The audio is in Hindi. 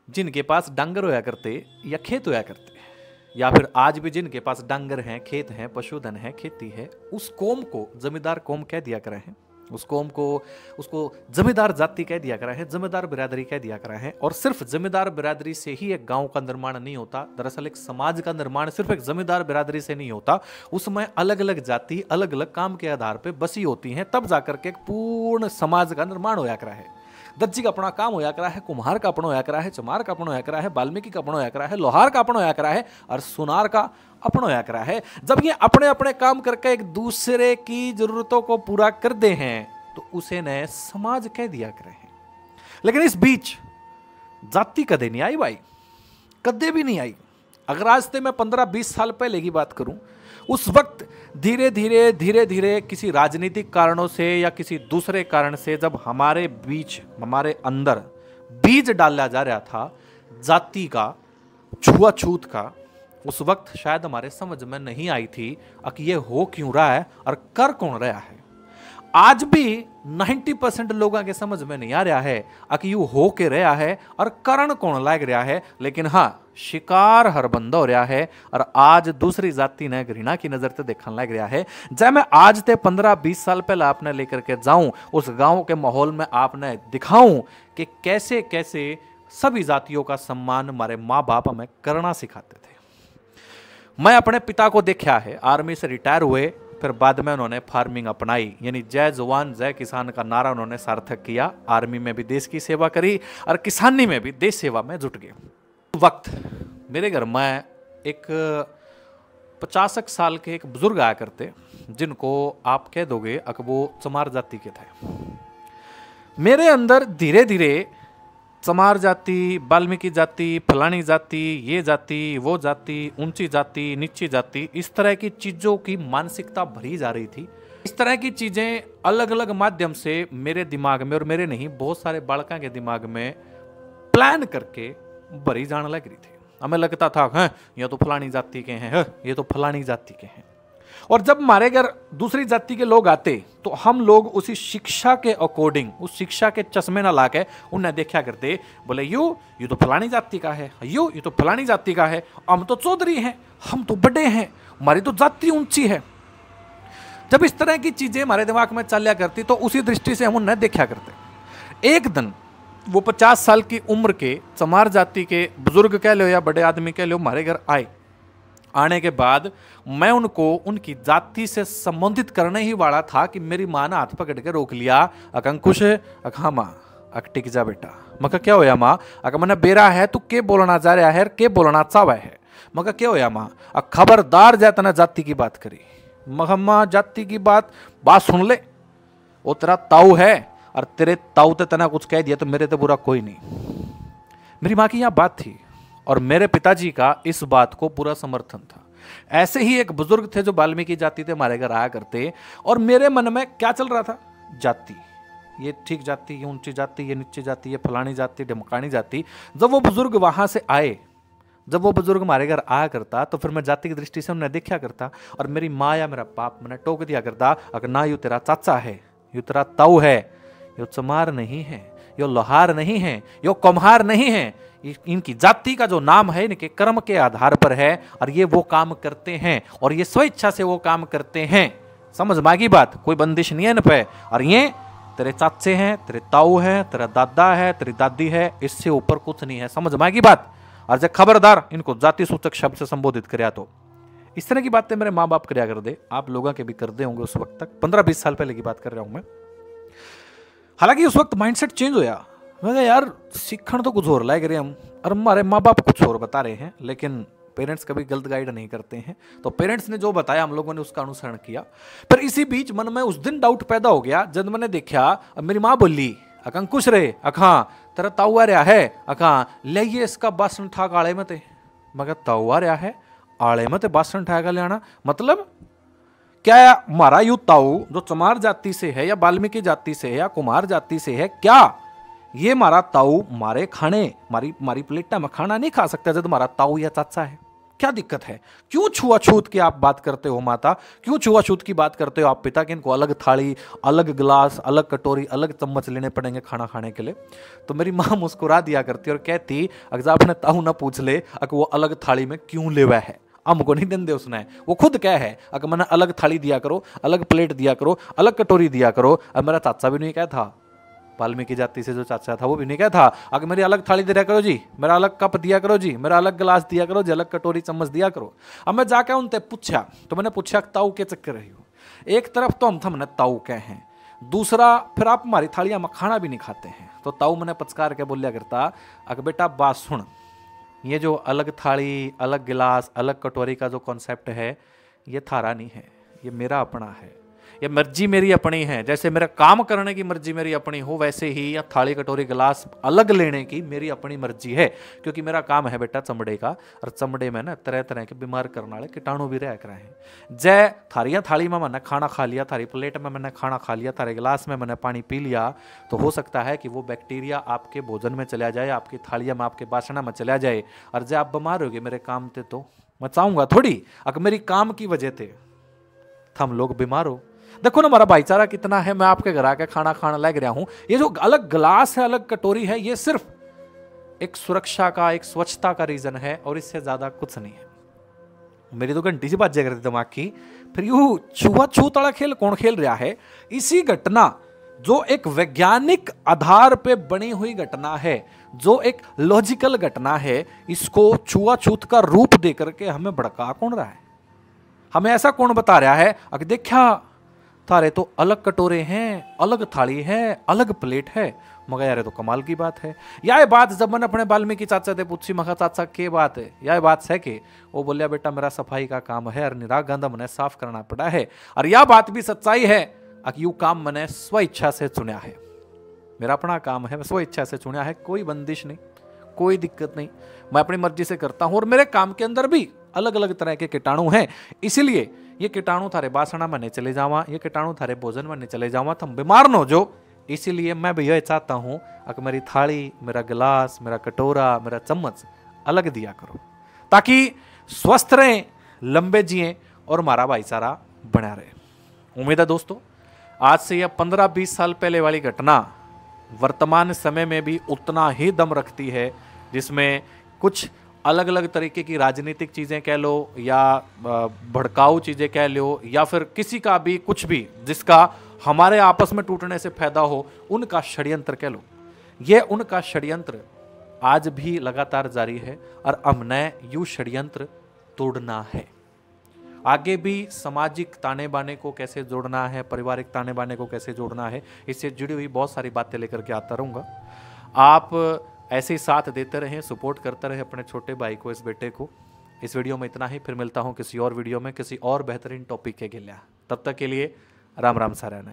जिनके पास डांगर होया करते या खेत होया करते, या फिर आज भी जिनके पास डांगर हैं, खेत हैं, पशुधन है, खेती है, उस कौम को जमींदार कौम कह दिया करा है। उस कौम को, उसको जमींदार जाति कह दिया करा है, जमींदार बिरादरी कह दिया करा है। और सिर्फ जमींदार बिरादरी से ही एक गांव का निर्माण नहीं होता। दरअसल एक समाज का निर्माण सिर्फ एक जमींदार बिरादरी से नहीं होता, उसमें अलग अलग जाति अलग अलग काम के आधार पर बसी होती हैं, तब जाकर के एक पूर्ण समाज का निर्माण होया करा है। दर्जी का अपना काम होया करा है, कुम्हार का अपना होया करा है, चमार का अपना होया करा है, वाल्मीकि का अपना होया करा है, लोहार का अपना होया करा है, और सुनार का अपना होया करा है। जब ये अपने अपने काम करके एक दूसरे की जरूरतों को पूरा कर दे हैं तो उसे नए समाज कह दिया करे हैं। लेकिन इस बीच जाति कदे नहीं आई भाई, कदे भी नहीं आई। अगर आज से मैं 15-20 साल पहले की बात करूं, उस वक्त धीरे धीरे किसी राजनीतिक कारणों से या किसी दूसरे कारण से जब हमारे बीच, हमारे अंदर बीज डाला जा रहा था जाति का, छुआछूत का, उस वक्त शायद हमारे समझ में नहीं आई थी कि ये हो क्यों रहा है और कर कौन रहा है। आज भी 90% लोगों के समझ में नहीं आ रहा है कि यू हो के रहा है और करण कौन लाग रहा है। लेकिन हाँ, शिकार हर बंदा हो रहा है और आज दूसरी जाति ने घृणा की नजर से देखने लग रहा है। जब मैं आज ते 15-20 साल पहले आपने लेकर के जाऊं उस गांव के माहौल में, आपने दिखाऊं कि कैसे कैसे सभी जातियों का सम्मान हमारे माँ बाप हमें करना सिखाते थे। मैं अपने पिता को देखा है, आर्मी से रिटायर हुए, फिर बाद में उन्होंने फार्मिंग अपनाई, यानी जय जवान जय किसान का नारा उन्होंने सार्थक किया। आर्मी में भी देश की सेवा करी और किसानी में भी देश सेवा में जुट गए। वक्त मेरे घर में एक 50 साल के एक बुजुर्ग आया करते, जिनको आप कह दोगे कि वो चमार जाति के थे। मेरे अंदर धीरे धीरे चमार जाति, वाल्मीकि जाति, फलानी जाति, ये जाति, वो जाति, ऊंची जाति, नीची जाति, इस तरह की चीज़ों की मानसिकता भरी जा रही थी। इस तरह की चीज़ें अलग अलग माध्यम से मेरे दिमाग में, और मेरे नहीं बहुत सारे बालकों के दिमाग में प्लान करके भरी जाने लग रही थी। हमें लगता था हाँ ये तो फलानी जाति के हैं, ये तो फलानी जाति के हैं। और जब हमारे घर दूसरी जाति के लोग आते तो हम लोग उसी शिक्षा के अकॉर्डिंग, उस शिक्षा के चश्मे ना लाके उन्हें देखा करते, बोले ये तो फलानी जाति का है, ये तो फलानी जाति का है, हम तो चौधरी हैं, हम तो बड़े हैं, हमारी तो जाति ऊंची है। जब इस तरह की चीजें हमारे दिमाग में चलिया करती तो उसी दृष्टि से हम उन्हें देखा करते। एक दिन वो 50 साल की उम्र के चमार जाति के बुजुर्ग कह लो या बड़े आदमी कह लो हमारे घर आए। आने के बाद मैं उनको उनकी जाति से संबंधित करने ही वाला था कि मेरी माँ ने हाथ पकड़ के रोक लिया। अंकुश, हाँ माँ, टिक जा बेटा। मका क्या होया माँ? मैंने बेरा है तू के बोलना जा रहा है, के बोलना चावा है? मका क्या होया माँ? खबरदार जा तना जाति की बात करी। मम्मा जाति की बात सुन ले, वो तेरा ताऊ है और तेरे ताऊ ते तना कुछ कह दिया तो मेरे तो बुरा कोई नहीं। मेरी माँ की यहाँ बात थी और मेरे पिताजी का इस बात को पूरा समर्थन था। ऐसे ही एक बुजुर्ग थे जो वाल्मीकि जाति थे, हमारे घर आया करते, और मेरे मन में क्या चल रहा था? जाति, ये ठीक जाति, ये ऊंची जाति, ये नीची जाति, ये फलानी जाति, ढमकानी जाति। जब वो बुजुर्ग वहां से आए, जब वो बुजुर्ग हमारे घर आया करता तो फिर मैं जाति की दृष्टि से उन्हें देखा करता और मेरी माँ या मेरा बाप मैंने टोक दिया करता, अगर ना यू तेरा चाचा है, यू तेरा ताऊ है, यो चमार नहीं है, यो लोहार नहीं है, यो कुम्हार नहीं है, इनकी जाति का जो नाम है इनके कर्म के आधार पर है और ये वो काम करते हैं और ये स्वेच्छा से वो काम करते हैं। समझ मागी बात? कोई बंदिश नहीं है इन पे। और ये तेरे चाचे हैं, तेरे ताऊ है, तेरा दादा है, तेरी दादी है, इससे ऊपर कुछ नहीं है। समझ मागी बात? और जब खबरदार इनको जाति सूचक शब्द से संबोधित कराया तो इस तरह की बातें मेरे माँ बाप कराया कर दे, आप लोगों के भी कर दे होंगे उस वक्त तक। 15-20 साल पहले की बात कर रहा हूं मैं। हालांकि उस वक्त माइंडसेट चेंज होया। मैं कहा यार सीखण तो कुछ और लाए रहे हम और हमारे माँ बाप कुछ और बता रहे हैं, लेकिन पेरेंट्स कभी गलत गाइड नहीं करते हैं। तो पेरेंट्स ने जो बताया हम लोगों ने उसका अनुसरण किया। पर इसी बीच मन में उस दिन डाउट पैदा हो गया जब मैंने देखा, मेरी माँ बोली अंकुश रे, तेरा ताऊ आ रहा है, ले ये इसका बासन ठाक आले मत। मगर ताऊ आ रहा है आले मत बासन ठाका ले आना, मतलब क्या हमारा यू ताऊ जो चमार जाति से है या वाल्मीकि जाति से है या कुमार जाति से है, क्या ये हमारा ताऊ मारे खाने मारी प्लेटा में खाना नहीं खा सकता जब हमारा ताऊ या चाचा है? क्या दिक्कत है? क्यों छुआछूत की आप बात करते हो माता? क्यों छुआछूत की बात करते हो आप पिता? कि इनको अलग थाली, अलग गिलास, अलग कटोरी, अलग चम्मच लेने पड़ेंगे खाना खाने के लिए? तो मेरी माँ मुस्कुरा दिया करती और कहती, अगर आपने ताऊ ना पूछ ले अगर वो अलग थाली में क्यों लेवा है, हमको नहीं देंदे उसने, वो खुद क्या है अगर मैंने अलग थाली दिया करो, अलग प्लेट दिया करो, अलग कटोरी दिया करो। अब मेरा चाचा भी नहीं क्या था, वाल्मीकि जाति से जो चाचा था वो भी नहीं क्या था, अगर मेरी अलग थाली दिया करो जी, मेरा अलग कप दिया करो जी, मेरा अलग गिलास दिया करो जी, अलग कटोरी चम्मच दिया करो। अब मैं जाकर उनसे पूछा, तो मैंने पूछा ताऊ के चक्कर रही हो? एक तरफ तो हम थमने ताऊ कह हैं, दूसरा फिर आप हमारी थालियां में खाना भी नहीं खाते हैं। तो ताऊ मैंने पचकार के बोलिया करता, अगर बेटा बात सुन, ये जो अलग थाली, अलग गिलास, अलग कटोरी का जो कॉन्सेप्ट है, ये थारा नहीं है, ये मेरा अपना है, ये मर्जी मेरी अपनी है। जैसे मेरा काम करने की मर्जी मेरी अपनी हो, वैसे ही या थाली कटोरी गिलास अलग लेने की मेरी अपनी मर्जी है, क्योंकि मेरा काम है बेटा चमड़े का, और चमड़े में ना तरह तरह के बीमार करने वाले कीटाणु भी रह कर हैं। जय थारियाँ थाली में मैंने खाना खा लिया, थारी प्लेट में मैंने खाना खा लिया, थारे गिलास में मैंने पानी पी लिया, तो हो सकता है कि वो बैक्टीरिया आपके भोजन में चला जाए, आपकी थालियाँ में, आपके बासना में चला जाए, और जब आप बीमार होगे मेरे काम थे तो मैं चाहूँगा थोड़ी अगर मेरी काम की वजह थे हम लोग बीमार हो। देखो ना हमारा भाईचारा कितना है, मैं आपके घर आके खाना खाना लग रहा हूं, ये जो अलग गिलास है, अलग कटोरी है, ये सिर्फ एक सुरक्षा का, एक स्वच्छता का रीजन है, और इससे ज्यादा कुछ नहीं है। मेरी तो घंटी सी बाजे करती दिमाग की, फिर यू छुआछूत वाला खेल कौन खेल रहा है? इसी घटना जो एक वैज्ञानिक आधार पे बनी हुई घटना है, जो एक लॉजिकल घटना है, इसको छुआछूत का रूप देकर के हमें भड़का कौन रहा है? हमें ऐसा कौन बता रहा है अगर देखा थारे तो अलग कटोरे हैं, अलग थाली है, अलग प्लेट है, मगर यार तो कमाल की बात है। यह बात जब मैंने अपने वाल्मीकि चाचा से पूछी, मगर चाचा के बात है, यह बात है कि वो बोलिया बेटा मेरा सफाई का काम है और निरा गंदा मैंने साफ करना पड़ा है, और यह बात भी सच्चाई है कि यू काम मैंने स्व इच्छा से चुना है, मेरा अपना काम है, स्व इच्छा से चुना है, कोई बंदिश नहीं, कोई दिक्कत नहीं, मैं अपनी मर्जी से करता हूं, और मेरे काम के अंदर भी अलग अलग तरह के कीटाणु हैं, इसलिए ये कीटाणु थारे बासना में नहीं चले जावा, ये कीटाणु थारे भोजन में नहीं चले जावा, तुम बीमार न हो जो। इसीलिए मैं भी यह चाहता हूं कि मेरी थाली, मेरा गिलास, मेरा कटोरा, मेरा चम्मच अलग दिया करो, ताकि स्वस्थ रहें, लंबे जिए और हमारा भाईचारा बना रहे। उम्मीद है दोस्तों आज से यह 15-20 साल पहले वाली घटना वर्तमान समय में भी उतना ही दम रखती है, जिसमें कुछ अलग अलग तरीके की राजनीतिक चीज़ें कह लो, या भड़काऊ चीज़ें कह लो, या फिर किसी का भी कुछ भी जिसका हमारे आपस में टूटने से फायदा हो, उनका षड्यंत्र कह लो। ये उनका षड्यंत्र आज भी लगातार जारी है, और हमने यू षड्यंत्र तोड़ना है। आगे भी सामाजिक ताने बाने को कैसे जोड़ना है, पारिवारिक ताने बाने को कैसे जोड़ना है, इससे जुड़ी हुई बहुत सारी बातें लेकर के आता रहूँगा। आप ऐसे ही साथ देते रहें, सपोर्ट करते रहे अपने छोटे भाई को, इस बेटे को। इस वीडियो में इतना ही, फिर मिलता हूँ किसी और वीडियो में किसी और बेहतरीन टॉपिक के लिए। तब तक के लिए राम राम सारायण।